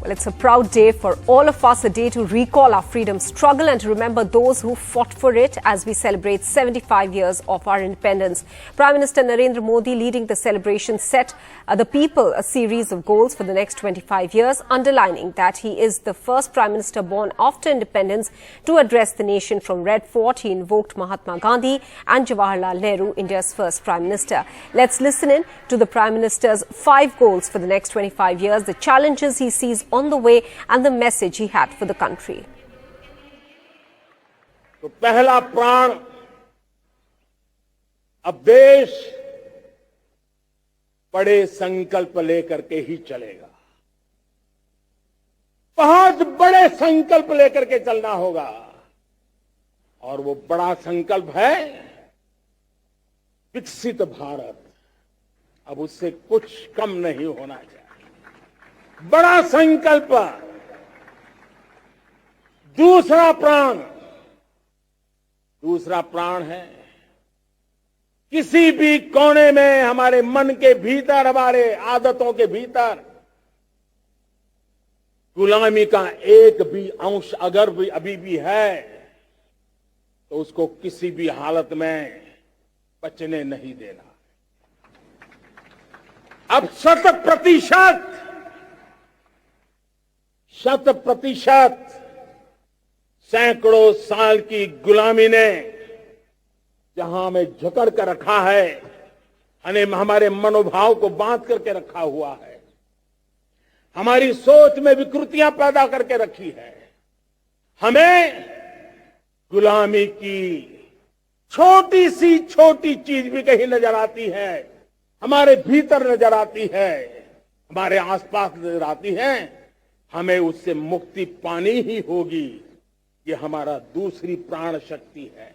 Well, it's a proud day for all of us, a day to recall our freedom struggle and to remember those who fought for it as we celebrate 75 years of our independence. Prime Minister Narendra Modi leading the celebration set the people a series of goals for the next 25 years, underlining that he is the first Prime Minister born after independence to address the nation from Red Fort. He invoked Mahatma Gandhi and Jawaharlal Nehru, India's first Prime Minister. Let's listen in to the Prime Minister's 5 goals for the next 25 years, the challenges he sees on the way and the message he had for the country. तो पहला प्राण अब देश बड़े संकल्प लेकर के ही चलेगा। बहुत बड़े संकल्प लेकर के चलना होगा और वो बड़ा संकल्प है विकसित भारत। अब उससे कुछ कम नहीं होना चाहिए। बड़ा संकल्प। दूसरा प्राण है किसी भी कोने में हमारे मन के भीतर, हमारे आदतों के भीतर गुलामी का एक भी अंश अगर भी अभी भी है तो उसको किसी भी हालत में बचने नहीं देना। अब 100% सैकड़ों साल की गुलामी ने जहां हमें जकड़ कर रखा है, हमारे मनोभाव को बांध करके रखा हुआ है, हमारी सोच में विकृतियां पैदा करके रखी है, हमें गुलामी की छोटी सी छोटी चीज भी कहीं नजर आती है, हमारे भीतर नजर आती है, हमारे आसपास नजर आती है, हमें उससे मुक्ति पानी ही होगी। ये हमारा दूसरी प्राण शक्ति है।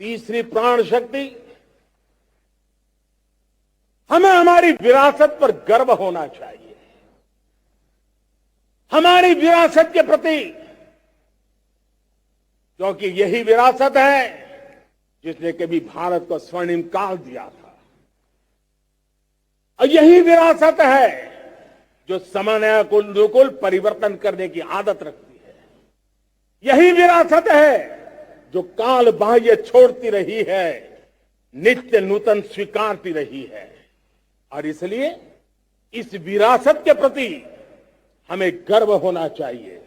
तीसरी प्राण शक्ति, हमें हमारी विरासत पर गर्व होना चाहिए। हमारी विरासत के प्रति, क्योंकि यही विरासत है जिसने कभी भारत को स्वर्णिम काल दिया था, और यही विरासत है जो समय को अनुकूल परिवर्तन करने की आदत रखती है। यही विरासत है जो काल बाह्य छोड़ती रही है, नित्य नूतन स्वीकारती रही है। और इसलिए इस विरासत के प्रति हमें गर्व होना चाहिए।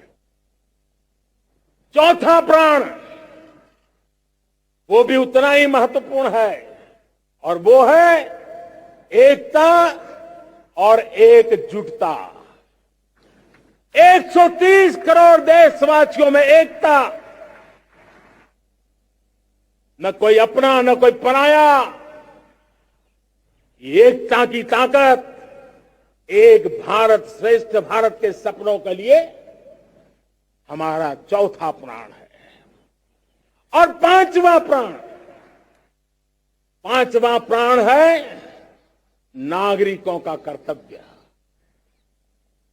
चौथा प्राण, वो भी उतना ही महत्वपूर्ण है और वो है एकता और एकजुटता। 130 करोड़ देशवासियों में एकता, न कोई अपना न कोई पराया। एकता की ताकत एक भारत श्रेष्ठ भारत के सपनों के लिए हमारा चौथा प्राण है। और पांचवा प्राण है नागरिकों का कर्तव्य।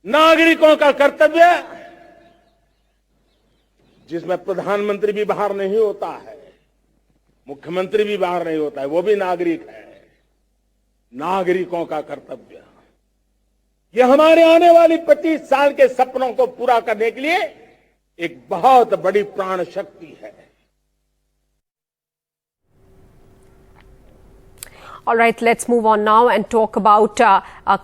नागरिकों का कर्तव्य जिसमें प्रधानमंत्री भी बाहर नहीं होता है, मुख्यमंत्री भी बाहर नहीं होता है, वो भी नागरिक है। नागरिकों का कर्तव्य, यह हमारे आने वाली 25 साल के सपनों को पूरा करने के लिए एक बहुत बड़ी प्राण शक्ति है। All right, let's move on now and talk about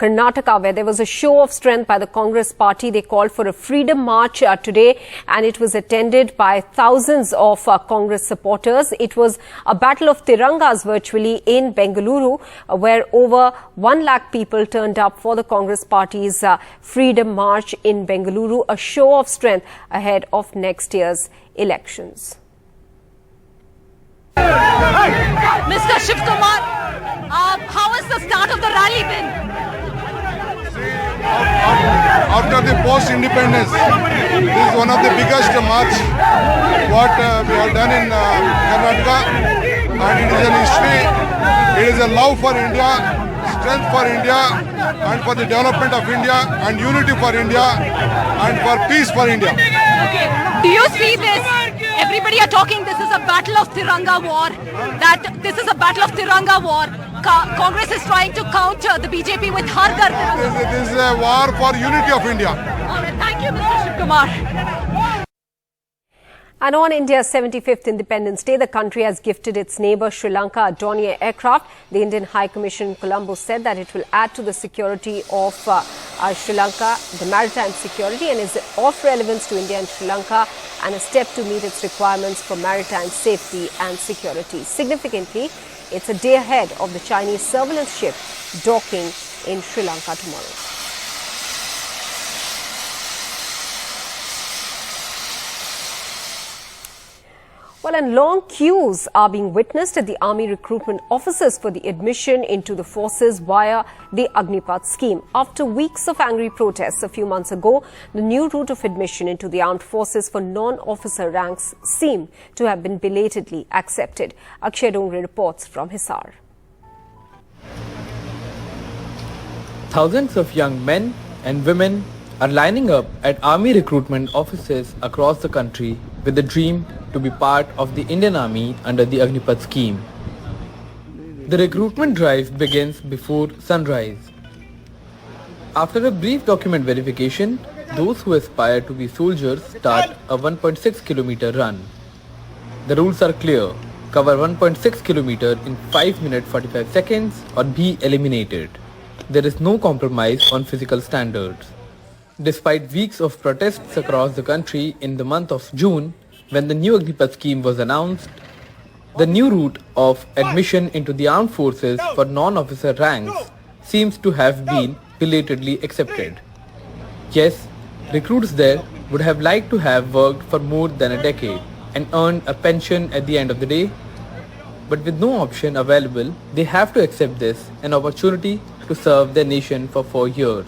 Karnataka, where there was a show of strength by the Congress party. They called for a freedom march today, and it was attended by thousands of Congress supporters. It was a battle of Tirangas virtually in Bengaluru, where over 1 lakh people turned up for the Congress party's freedom march in Bengaluru, a show of strength ahead of next year's elections. Mr. Shiv Kumar, how has the start of the rally been? After the post-independence, this is one of the biggest march what we have done in Karnataka, and it is an history. It is a love for India, strength for India, and for the development of India, and unity for India, and for peace for India. Okay. Do you see this? Everybody are talking this is a battle of Tiranga war. That this is a battle of Tiranga war. Congress is trying to counter the BJP with hargar. This is a war for unity of India. All right, thank you, Mr. Shiv Kumar. And on India's 75th Independence Day, the country has gifted its neighbour Sri Lanka a Dornier aircraft. The Indian High Commission in Colombo said that it will add to the security of Sri Lanka, the maritime security, and is of relevance to India and Sri Lanka and a step to meet its requirements for maritime safety and security. Significantly, it's a day ahead of the Chinese surveillance ship docking in Sri Lanka tomorrow. Well, and long queues are being witnessed at the army recruitment offices for the admission into the forces via the Agnipath scheme. After weeks of angry protests a few months ago, the new route of admission into the armed forces for non-officer ranks seem to have been belatedly accepted. Akshay Dongre reports from Hisar. Thousands of young men and women are lining up at army recruitment offices across the country with the dream to be part of the Indian Army under the Agnipath scheme. The recruitment drive begins before sunrise. After a brief document verification, those who aspire to be soldiers start a 1.6 kilometer run. The rules are clear: cover 1.6 kilometer in 5 minutes 45 seconds or be eliminated. There is no compromise on physical standards. Despite weeks of protests across the country in the month of June, when the new Agnipath scheme was announced, the new route of admission into the armed forces for non-officer ranks seems to have been belatedly accepted. Yes, recruits there would have liked to have worked for more than a decade and earned a pension at the end of the day, but with no option available, they have to accept this, an opportunity to serve their nation for 4 years.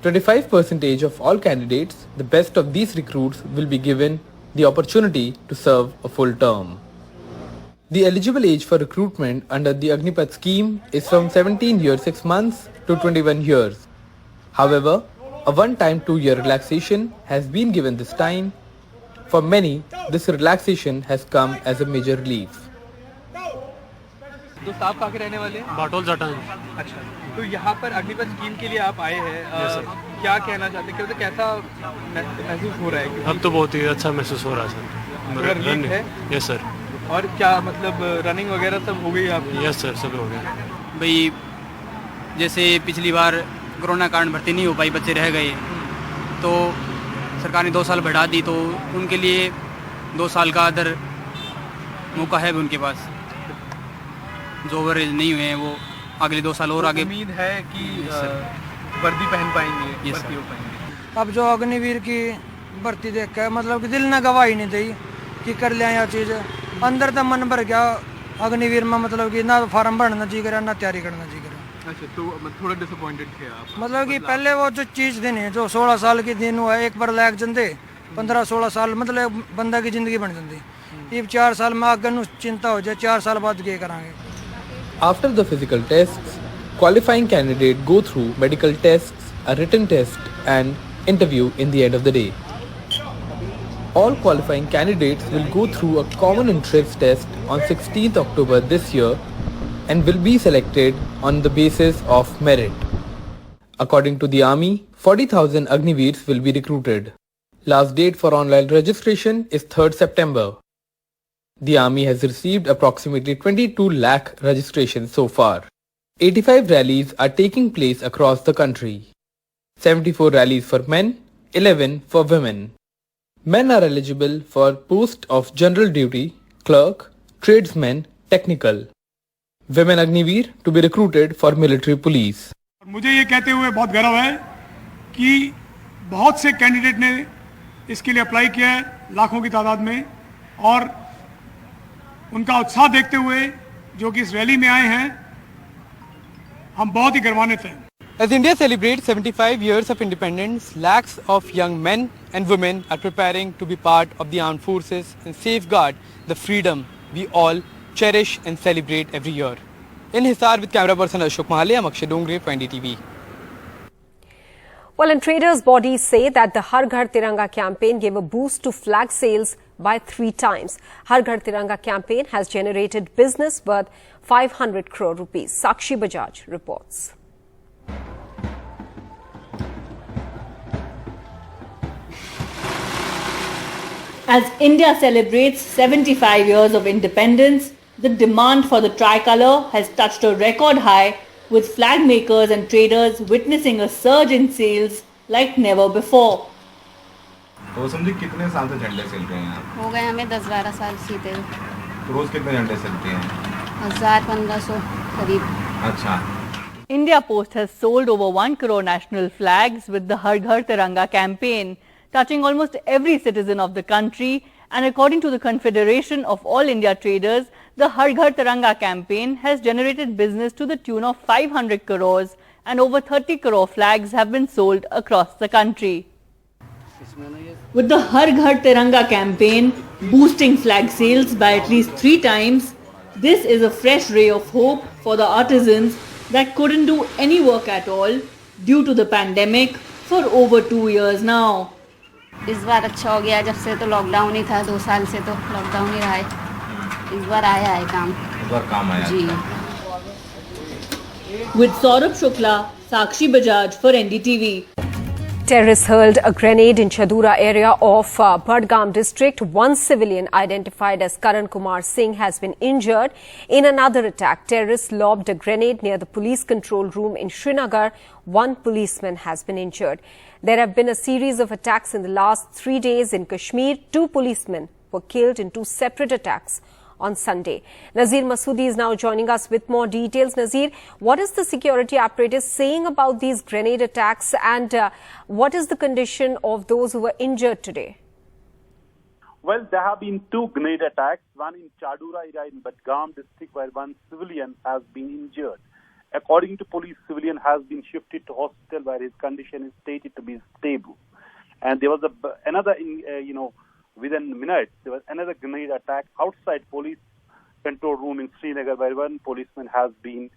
25% of all candidates, the best of these recruits, will be given the opportunity to serve a full term. The eligible age for recruitment under the Agnipath scheme is from 17 years 6 months to 21 years. However, a one-time 2-year relaxation has been given this time. For many, this relaxation has come as a major relief. दोस्त आप कहाँ के रहने वाले हैं? बाटोल जाटान। अच्छा, तो यहाँ पर अग्निपथ स्कीम के लिए आप आए हैं, क्या कहना चाहते हैं? कैसा महसूस हो रहा है? अब तो बहुत ही अच्छा महसूस हो रहा है सर। रनिंग है? Yes sir. और क्या मतलब रनिंग वगैरह सब हो गई आपकी? यस सर, सब हो गया। भाई जैसे पिछली बार कोरोना कारण भर्ती नहीं हो पाई, बच्चे रह गए, तो सरकार ने 2 साल बढ़ा दी, तो उनके लिए 2 साल का अदर मौका है उनके पास। जो ओवरेज नहीं हुए हैं वो अगले 2 साल और आगे। उम्मीद है कि वर्दी पहन पाएंगे, भर्ती हो पाएंगे। अब जो अग्निवीर की भर्ती देख के मतलब कि दिल ने गवाही नहीं दी कि कर लिया यह चीज़, अंदर तो मन भर गया अग्निवीर में, मतलब कि ना फार्म भरना जी करा ना तैयारी करना जी करा। अच्छा, तो थोड़ा डिसअपॉइंटेड थे आप? मतलब कि पहले वो जो चीज़ थी नहीं, जो 16 साल की दिन हुआ एक बार लायक जंदे 15-16 साल मतलब बंदा की जिंदगी बन जाती। ये 4 साल में आगे चिंता हो जाए, 4 साल बाद क्या करांगे। After the physical tests, qualifying candidates go through medical tests, a written test and interview in the end of the day. All qualifying candidates will go through a common interest test on 16th October this year and will be selected on the basis of merit. According to the Army, 40,000 Agniveers will be recruited. Last date for online registration is 3rd September. The Army has received approximately 22 lakh registrations so far. 85 rallies are taking place across the country. 74 rallies for men, 11 for women. Men are eligible for post of general duty, clerk, tradesman, technical. Women Agniveer to be recruited for military police. मुझे ये कहते हुए बहुत गर्व है कि बहुत से कैंडिडेट ने इसके लिए अप्लाई किया है, लाखों की तादाद में, और उनका उत्साह देखते हुए जो कि इस रैली में आए हैं, हम बहुत ही गर्वान्वित हैं। As India celebrates 75 years of independence, lakhs of young men and women are preparing to be part of the armed forces and safeguard the freedom we all cherish and celebrate every year. In Hisar with camera person Ashok Mahale, I'm Akshay Dongre for NDTV. Well, and traders' bodies say that the Hargar Tiranga campaign gave a boost to flag sales by 3 times. Hargar Tiranga campaign has generated business worth 500 crore rupees. Sakshi Bajaj reports. As India celebrates 75 years of independence, the demand for the tricolour has touched a record high, with flag makers and traders witnessing a surge in sales like never before. तो समझे कितने साल से झंडे सिल रहे हैं आप? हो गए हमें 10-12 साल सीते हुए। तो रोज कितने झंडे सिलते हैं? 1000-1500 करीब। अच्छा। India Post has sold over 1 crore national flags with the Har Ghar Tiranga campaign, touching almost every citizen of the country. And according to the Confederation of All India Traders, the Har Ghar Tiranga campaign has generated business to the tune of 500 crores and over 30 crore flags have been sold across the country. With the Har Ghar Tiranga campaign boosting flag sales by at least 3 times, this is a fresh ray of hope for the artisans that couldn't do any work at all due to the pandemic for over 2 years now. इस बार अच्छा हो गया, जब से तो lockdown ही था, 2 साल से तो लॉकडाउन ही रहा है। इस बार आया है काम। इस बार काम आया जी। With Saurabh Shukla, Sakshi Bajaj for NDTV. Terrorists hurled a grenade in Chadura area of Budgam district. One civilian identified as Karan Kumar Singh has been injured in another attack. Terrorists lobbed a grenade near the police control room in Srinagar. One policeman has been injured. There have been a series of attacks in the last 3 days in Kashmir. 2 policemen were killed in 2 separate attacks on Sunday. Nazir Masoodi is now joining us with more details. Nazir, what is the security apparatus saying about these grenade attacks and what is the condition of those who were injured today? Well, there have been 2 grenade attacks, one in Chadura area in Budgam district where one civilian has been injured. According to police, civilian has been shifted to hospital where his condition is stated to be stable. And there was another, within minutes, there was another grenade attack outside police control room in Srinagar where one policeman has been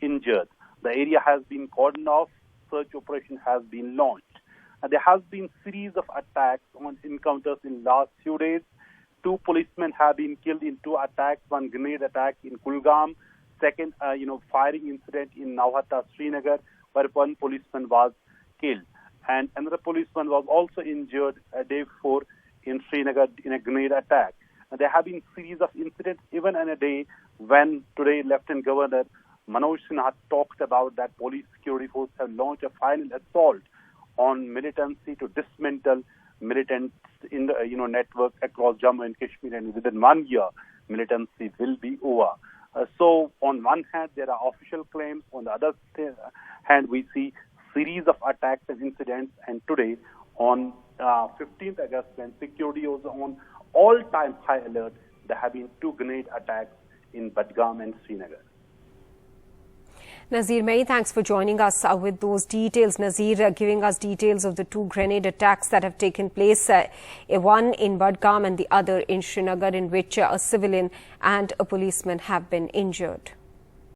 injured. The area has been cordoned off, search operation has been launched. And there has been series of attacks on encounters in last few days. 2 policemen have been killed in 2 attacks, one grenade attack in Kulgam, second, firing incident in Nauhata, Srinagar, where one policeman was killed. And another policeman was also injured a day before in Srinagar in a grenade attack. And there have been series of incidents even on a day when today Lieutenant Governor Manoj Sinha talked about that police security forces have launched a final assault on militancy to dismantle militants in the network across Jammu and Kashmir, and within 1 year militancy will be over. So on one hand there are official claims, on the other hand we see series of attacks and incidents, and today on 15th August when security was on all-time high alert, there have been 2 grenade attacks in Budgam and Srinagar. Nazir, many thanks for joining us with those details. Nazir, giving us details of the 2 grenade attacks that have taken place, one in Budgam and the other in Srinagar, in which a civilian and a policeman have been injured.